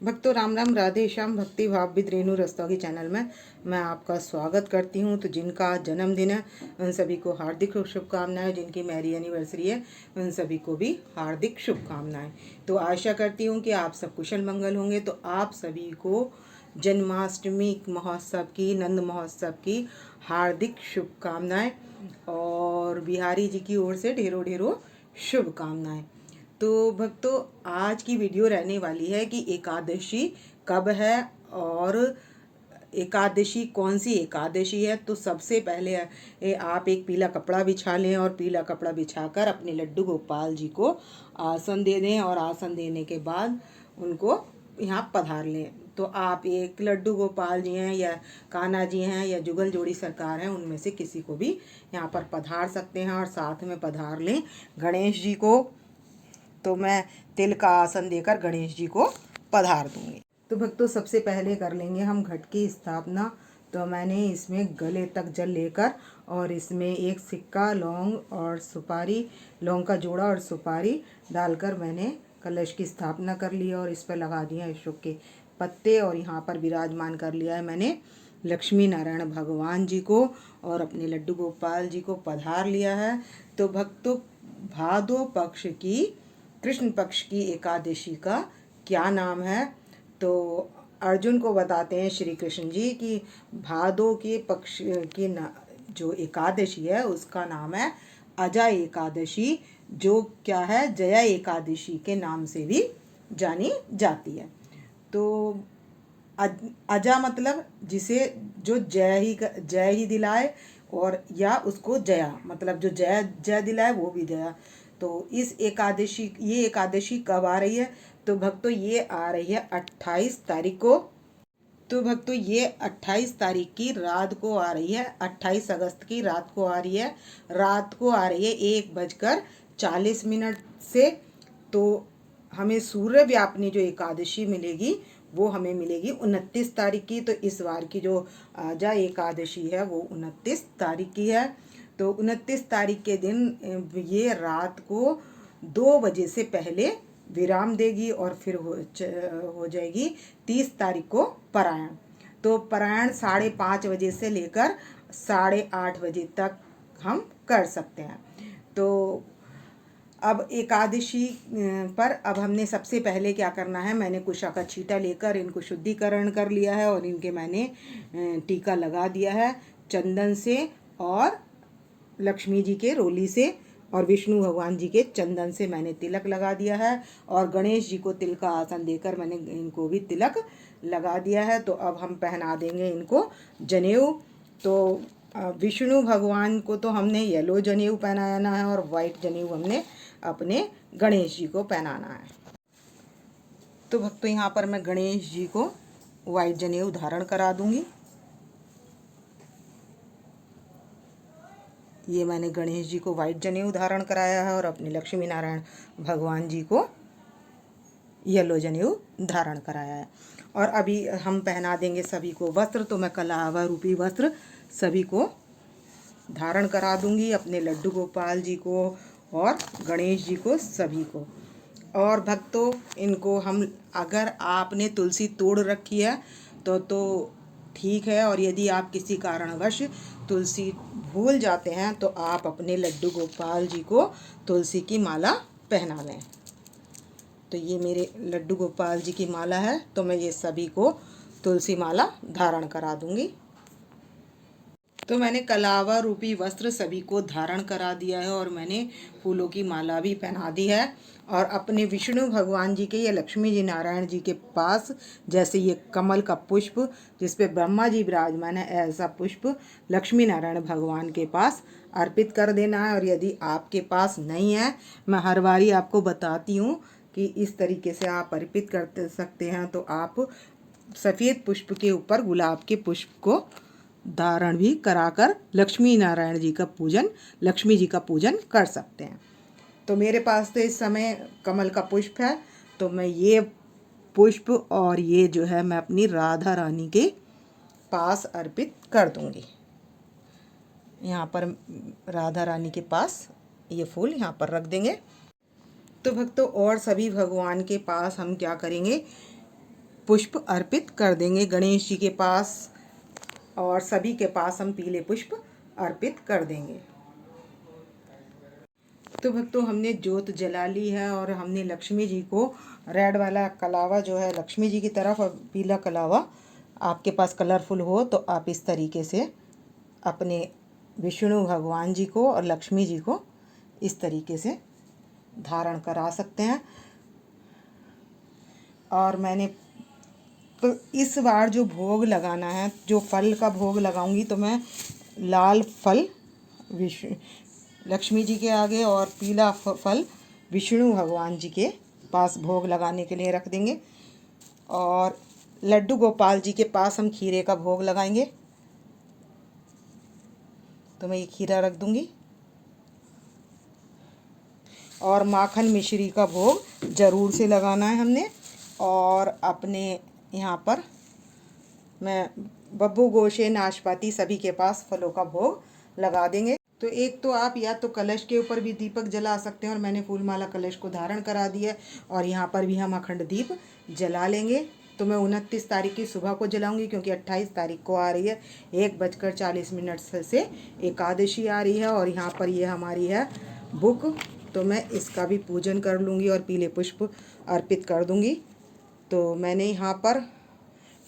भक्तों राम राम, राधे श्याम। भक्ति भाव विद रेणु रस्तोगी चैनल में मैं आपका स्वागत करती हूं। तो जिनका आज जन्मदिन है उन सभी को हार्दिक शुभकामनाएं। जिनकी मैरिज एनिवर्सरी है उन सभी को भी हार्दिक शुभकामनाएं। तो आशा करती हूं कि आप सब कुशल मंगल होंगे। तो आप सभी को जन्माष्टमी महोत्सव की, नंद महोत्सव की हार्दिक शुभकामनाएं और बिहारी जी की ओर से ढेरों ढेरों शुभकामनाएं। तो भक्तों आज की वीडियो रहने वाली है कि एकादशी कब है और एकादशी कौन सी एकादशी है। तो सबसे पहले आप एक पीला कपड़ा बिछा लें और पीला कपड़ा बिछाकर अपने लड्डू गोपाल जी को आसन दे दें और आसन देने के बाद उनको यहाँ पधार लें। तो आप एक लड्डू गोपाल जी हैं या कान्हा जी हैं या जुगल जोड़ी सरकार हैं, उनमें से किसी को भी यहाँ पर पधार सकते हैं और साथ में पधार लें गणेश जी को। तो मैं तिल का आसन देकर गणेश जी को पधार दूंगी। तो भक्तों सबसे पहले कर लेंगे हम घट की स्थापना। तो मैंने इसमें गले तक जल लेकर और इसमें एक सिक्का, लौंग और सुपारी, लौंग का जोड़ा और सुपारी डालकर मैंने कलश की स्थापना कर ली और इस पर लगा दिया अशोक के पत्ते और यहाँ पर विराजमान कर लिया है मैंने लक्ष्मी नारायण भगवान जी को और अपने लड्डू गोपाल जी को पधार लिया है। तो भक्तों भादो पक्ष की, कृष्ण पक्ष की एकादशी का क्या नाम है? तो अर्जुन को बताते हैं श्री कृष्ण जी कि भादो के पक्ष की जो एकादशी है उसका नाम है अजा एकादशी, जो क्या है जया एकादशी के नाम से भी जानी जाती है। तो अजा मतलब जिसे जो जय ही दिलाए, और या उसको जया मतलब जो जय दिलाए वो भी जया। तो ये एकादशी कब आ रही है? तो भक्तों ये आ रही है 28 तारीख को। तो भक्तों ये 28 तारीख की रात को आ रही है, 28 अगस्त की रात को आ रही है। रात को आ रही है 1:40 से। तो हमें सूर्य व्यापनी जो एकादशी मिलेगी वो हमें मिलेगी 29 तारीख की। तो इस बार की जो आजा एकादशी है वो 29 तारीख की है। तो 29 तारीख के दिन ये रात को 2 बजे से पहले विराम देगी और फिर हो जाएगी 30 तारीख को पारायण। तो पारायण 5:30 बजे से लेकर 8:30 बजे तक हम कर सकते हैं। तो अब एकादशी पर अब हमने सबसे पहले क्या करना है, मैंने कुशा का छींटा लेकर इनको शुद्धिकरण कर लिया है और इनके मैंने टीका लगा दिया है चंदन से और लक्ष्मी जी के रोली से और विष्णु भगवान जी के चंदन से मैंने तिलक लगा दिया है और गणेश जी को तिल का आसन देकर मैंने इनको भी तिलक लगा दिया है। तो अब हम पहना देंगे इनको जनेऊ। तो विष्णु भगवान को तो हमने येलो जनेऊ पहनाना है और वाइट जनेऊ हमने अपने गणेश जी को पहनाना है। तो भक्तों यहाँ पर मैं गणेश जी को वाइट जनेऊ धारण करा दूंगी। ये मैंने गणेश जी को वाइट जनेऊ धारण कराया है और अपने लक्ष्मी नारायण भगवान जी को येलो जनेऊ धारण कराया है। और अभी हम पहना देंगे सभी को वस्त्र। तो मैं कलावा रूपी वस्त्र सभी को धारण करा दूंगी, अपने लड्डू गोपाल जी को और गणेश जी को, सभी को। और भक्तों इनको हम, अगर आपने तुलसी तोड़ रखी है तो ठीक है, और यदि आप किसी कारणवश तुलसी भूल जाते हैं तो आप अपने लड्डू गोपाल जी को तुलसी की माला पहना लें। तो ये मेरे लड्डू गोपाल जी की माला है, तो मैं ये सभी को तुलसी माला धारण करा दूंगी। तो मैंने कलावा रूपी वस्त्र सभी को धारण करा दिया है और मैंने फूलों की माला भी पहना दी है। और अपने विष्णु भगवान जी के या लक्ष्मी जी नारायण जी के पास जैसे ये कमल का पुष्प जिस पे ब्रह्मा जी विराजमान है, ऐसा पुष्प लक्ष्मी नारायण भगवान के पास अर्पित कर देना है। और यदि आपके पास नहीं है, मैं हर बारी आपको बताती हूँ कि इस तरीके से आप अर्पित कर सकते हैं। तो आप सफ़ेद पुष्प के ऊपर गुलाब के पुष्प को धारण भी कराकर लक्ष्मी नारायण जी का पूजन, लक्ष्मी जी का पूजन कर सकते हैं। तो मेरे पास तो इस समय कमल का पुष्प है, तो मैं ये पुष्प और ये जो है मैं अपनी राधा रानी के पास अर्पित कर दूंगी। यहाँ पर राधा रानी के पास ये फूल यहाँ पर रख देंगे। तो भक्तों और सभी भगवान के पास हम क्या करेंगे, पुष्प अर्पित कर देंगे। गणेश जी के पास और सभी के पास हम पीले पुष्प अर्पित कर देंगे। तो भक्तों, हमने जोत जला ली है और हमने लक्ष्मी जी को रेड वाला कलावा जो है लक्ष्मी जी की तरफ, और पीला कलावा आपके पास कलरफुल हो तो आप इस तरीके से अपने विष्णु भगवान जी को और लक्ष्मी जी को इस तरीके से धारण करा सकते हैं। और मैंने तो इस बार जो भोग लगाना है, जो फल का भोग लगाऊंगी, तो मैं लाल फल विष्णु लक्ष्मी जी के आगे और पीला फल विष्णु भगवान जी के पास भोग लगाने के लिए रख देंगे। और लड्डू गोपाल जी के पास हम खीरे का भोग लगाएंगे। तो मैं ये खीरा रख दूंगी। और माखन मिश्री का भोग ज़रूर से लगाना है हमने। और अपने यहाँ पर मैं बब्बू गोशे नाशपाती सभी के पास फलों का भोग लगा देंगे। तो एक तो आप या तो कलश के ऊपर भी दीपक जला सकते हैं, और मैंने फूलमाला कलश को धारण करा दिया, और यहाँ पर भी हम अखंड दीप जला लेंगे। तो मैं 29 तारीख की सुबह को जलाऊंगी, क्योंकि 28 तारीख को आ रही है 1:40 से एकादशी आ रही है, और यहाँ पर ये हमारी है बुक। तो मैं इसका भी पूजन कर लूँगी और पीले पुष्प अर्पित कर दूँगी। तो मैंने यहाँ पर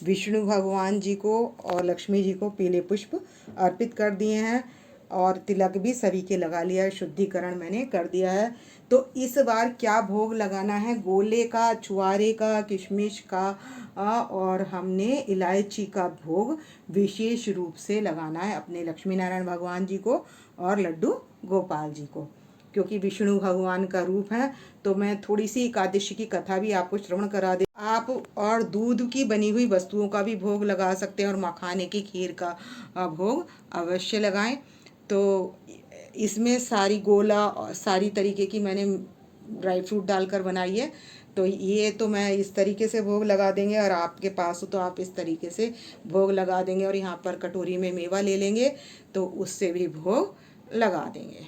विष्णु भगवान जी को और लक्ष्मी जी को पीले पुष्प अर्पित कर दिए हैं, और तिलक भी सभी के लगा लिया है, शुद्धिकरण मैंने कर दिया है। तो इस बार क्या भोग लगाना है, गोले का, छुआरे का, किशमिश का और हमने इलायची का भोग विशेष रूप से लगाना है अपने लक्ष्मी नारायण भगवान जी को और लड्डू गोपाल जी को, क्योंकि विष्णु भगवान का रूप है। तो मैं थोड़ी सी एकादशी की कथा भी आपको श्रवण करा दे। आप और दूध की बनी हुई वस्तुओं का भी भोग लगा सकते हैं, और मखाने की खीर का भोग अवश्य लगाएं। तो इसमें सारी गोला और सारी तरीके की मैंने ड्राई फ्रूट डालकर बनाई है। तो ये तो मैं इस तरीके से भोग लगा देंगे, और आपके पास हो तो आप इस तरीके से भोग लगा देंगे। और यहाँ पर कटोरी में मेवा ले लेंगे तो उससे भी भोग लगा देंगे।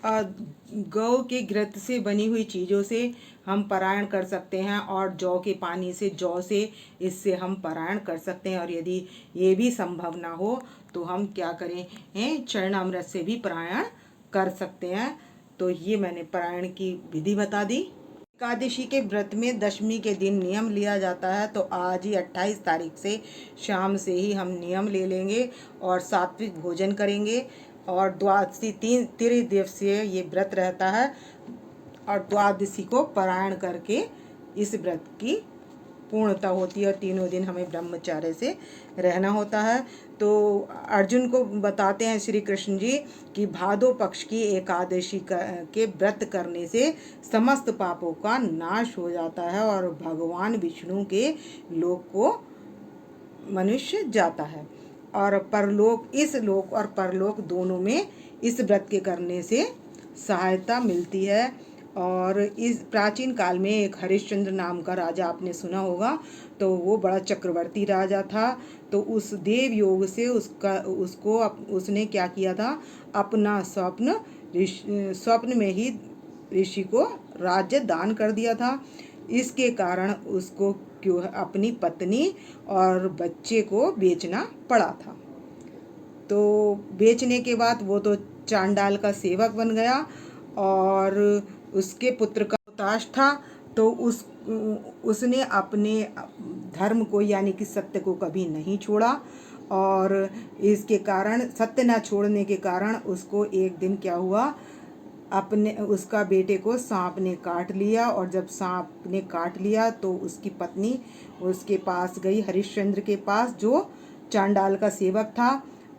गौ के घृत से बनी हुई चीज़ों से हम पारायण कर सकते हैं, और जौ के पानी से, जौ से इससे हम पारायण कर सकते हैं। और यदि ये भी संभव ना हो तो हम क्या करें, चरणामृत से भी पारायण कर सकते हैं। तो ये मैंने पारायण की विधि बता दी। एकादशी के व्रत में दशमी के दिन नियम लिया जाता है, तो आज ही 28 तारीख से शाम से ही हम नियम ले लेंगे और सात्विक भोजन करेंगे। और द्वादशी त्रिदिवसीय ये व्रत रहता है, और द्वादशी को पारायण करके इस व्रत की पूर्णता होती है, और तीनों दिन हमें ब्रह्मचर्य से रहना होता है। तो अर्जुन को बताते हैं श्री कृष्ण जी कि भादो पक्ष की एकादशी के व्रत करने से समस्त पापों का नाश हो जाता है, और भगवान विष्णु के लोक को मनुष्य जाता है। और परलोक, इस लोक और परलोक दोनों में इस व्रत के करने से सहायता मिलती है। और इस प्राचीन काल में एक हरिश्चंद्र नाम का राजा आपने सुना होगा, तो वो बड़ा चक्रवर्ती राजा था। तो उस देव योग से उसने क्या किया था, अपना स्वप्न में ही ऋषि को राज्य दान कर दिया था। इसके कारण उसको अपनी पत्नी और बच्चे को बेचना पड़ा था। तो बेचने के बाद वो तो चांडाल का सेवक बन गया, और उसके पुत्र का हुताश था। तो उसने अपने धर्म को यानी कि सत्य को कभी नहीं छोड़ा, और इसके कारण, सत्य न छोड़ने के कारण उसको एक दिन क्या हुआ, उसका बेटे को सांप ने काट लिया। और जब सांप ने काट लिया तो उसकी पत्नी उसके पास गई, हरिश्चंद्र के पास, जो चांडाल का सेवक था।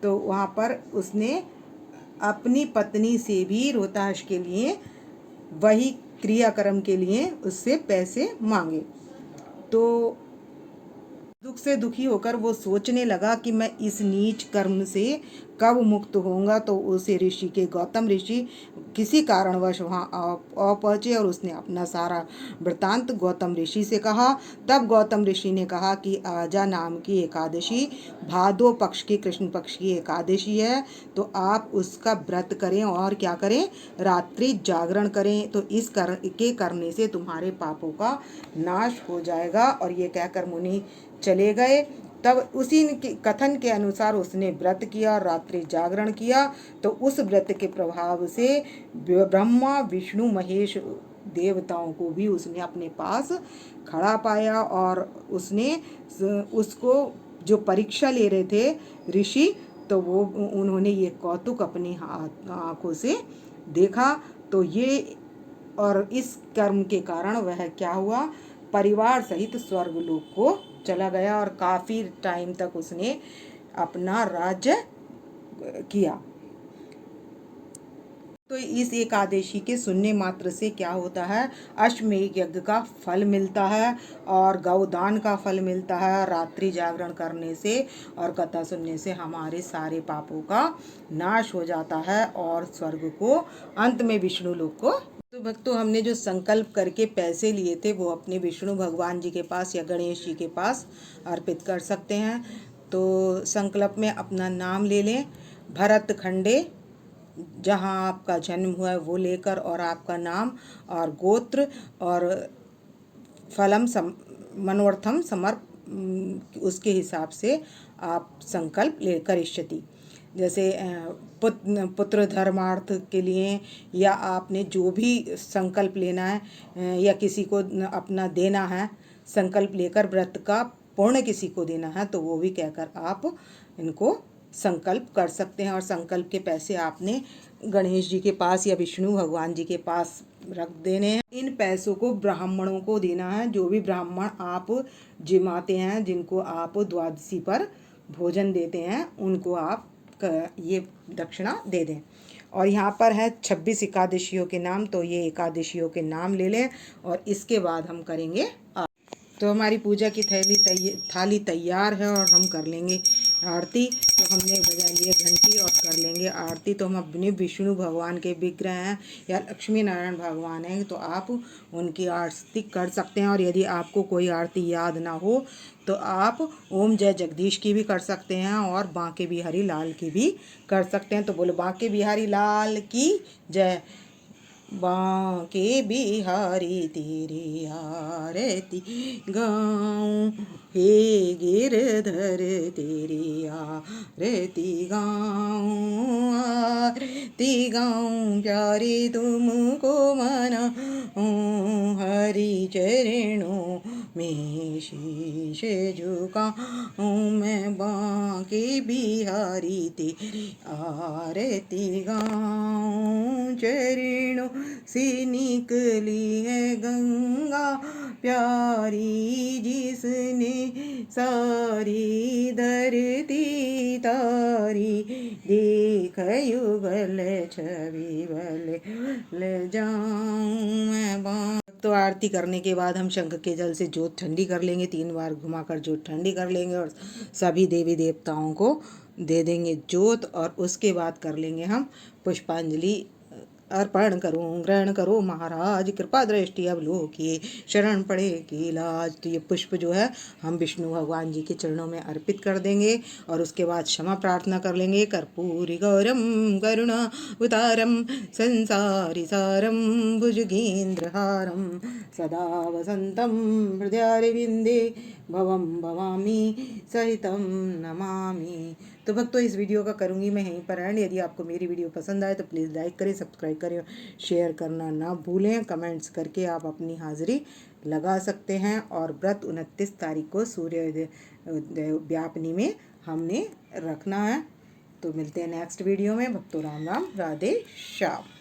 तो वहाँ पर उसने अपनी पत्नी से भी रोहताश के लिए वही क्रियाक्रम के लिए उससे पैसे मांगे। तो दुख से दुखी होकर वो सोचने लगा कि मैं इस नीच कर्म से कब मुक्त होऊंगा, तो उसे ऋषि के गौतम ऋषि किसी कारणवश वहाँ आ पहुँचे और उसने अपना सारा वृतांत गौतम ऋषि से कहा। तब गौतम ऋषि ने कहा कि आजा नाम की एकादशी भादो पक्ष की कृष्ण पक्ष की एकादशी है, तो आप उसका व्रत करें और क्या करें, रात्रि जागरण करें, तो इस के करने से तुम्हारे पापों का नाश हो जाएगा। और ये कहकर मुनि चले गए। तब उसी कथन के अनुसार उसने व्रत किया, रात्रि जागरण किया, तो उस व्रत के प्रभाव से ब्रह्मा विष्णु महेश देवताओं को भी उसने अपने पास खड़ा पाया। और उसने उसको जो परीक्षा ले रहे थे ऋषि, तो वो उन्होंने ये कौतुक अपनी आंखों से देखा। तो ये और इस कर्म के कारण वह क्या हुआ, परिवार सहित स्वर्गलोक को चला गया और काफी टाइम तक उसने अपना राज्य किया। तो इस एकादशी के सुनने मात्र से क्या होता है, अश्वमेध यज्ञ का फल मिलता है और गौदान का फल मिलता है। रात्रि जागरण करने से और कथा सुनने से हमारे सारे पापों का नाश हो जाता है और स्वर्ग को, अंत में विष्णु लोक को। तो भक्तों, हमने जो संकल्प करके पैसे लिए थे वो अपने विष्णु भगवान जी के पास या गणेश जी के पास अर्पित कर सकते हैं। तो संकल्प में अपना नाम ले लें, भरत खंडे, जहाँ आपका जन्म हुआ है वो लेकर, और आपका नाम और गोत्र और फलम मनोर्थम उसके हिसाब से आप संकल्प ले करिष्यति। जैसे पुत्र धर्मार्थ के लिए, या आपने जो भी संकल्प लेना है या किसी को अपना देना है, संकल्प लेकर व्रत का पूर्ण किसी को देना है, तो वो भी कहकर आप इनको संकल्प कर सकते हैं। और संकल्प के पैसे आपने गणेश जी के पास या विष्णु भगवान जी के पास रख देने हैं। इन पैसों को ब्राह्मणों को देना है। जो भी ब्राह्मण आप जिमाते हैं, जिनको आप द्वादशी पर भोजन देते हैं, उनको आप ये दक्षिणा दे दें। और यहाँ पर है 26 एकादशियों के नाम, तो ये एकादशियों के नाम ले लें और इसके बाद हम करेंगे। तो हमारी पूजा की थाली तैयार है और हम कर लेंगे आरती। तो हमने बजा लिया घंटी और कर लेंगे आरती। तो हम अपने विष्णु भगवान के विग्रह हैं या लक्ष्मी नारायण भगवान हैं, तो आप उनकी आरती कर सकते हैं। और यदि आपको कोई आरती याद ना हो तो आप ओम जय जगदीश की भी कर सकते हैं और बांके बिहारी लाल की भी कर सकते हैं। तो बोलो बांके बिहारी लाल की जय। बांके बिहारी तेरी आरती गाऊं, हे गिरधर तेरी आरती गाऊं, आरती गाऊं, प्यारे तुमको मनाऊं, हरि चरणों में शीश झुकाऊं, मैं बांके बिहारी तेरी आरती गाऊं, चरणों से निकली है गंगा प्यारी, जिसने सारी धरती तारी, देख युगल छवि बल जाऊं मैं। तो आरती करने के बाद हम शंख के जल से जोत ठंडी कर लेंगे, 3 बार घुमाकर जोत ठंडी कर लेंगे और सभी देवी देवताओं को दे देंगे जोत। और उसके बाद कर लेंगे हम पुष्पांजलि अर्पण करूं, ग्रहण करो महाराज, कृपा दृष्टि अवलोकिए, शरण पड़े की लाज। तो ये पुष्प जो है हम विष्णु भगवान जी के चरणों में अर्पित कर देंगे और उसके बाद क्षमा प्रार्थना कर लेंगे। कर्पूरी गौरम करुणावतारम संसारी सारम भुजगेन्द्रहारम सदा वसंतम हृदयारविंदे भवम भवामी सहितम नमामि। तो भक्तों, इस वीडियो का करूँगी मैं यहीं पर एंड। यदि आपको मेरी वीडियो पसंद आए तो प्लीज़ लाइक करें, सब्सक्राइब करें, शेयर करना ना भूलें। कमेंट्स करके आप अपनी हाज़िरी लगा सकते हैं। और व्रत 29 तारीख को सूर्योदय व्यापनी में हमने रखना है। तो मिलते हैं नेक्स्ट वीडियो में। भक्तों राम राम, राधे श्याम।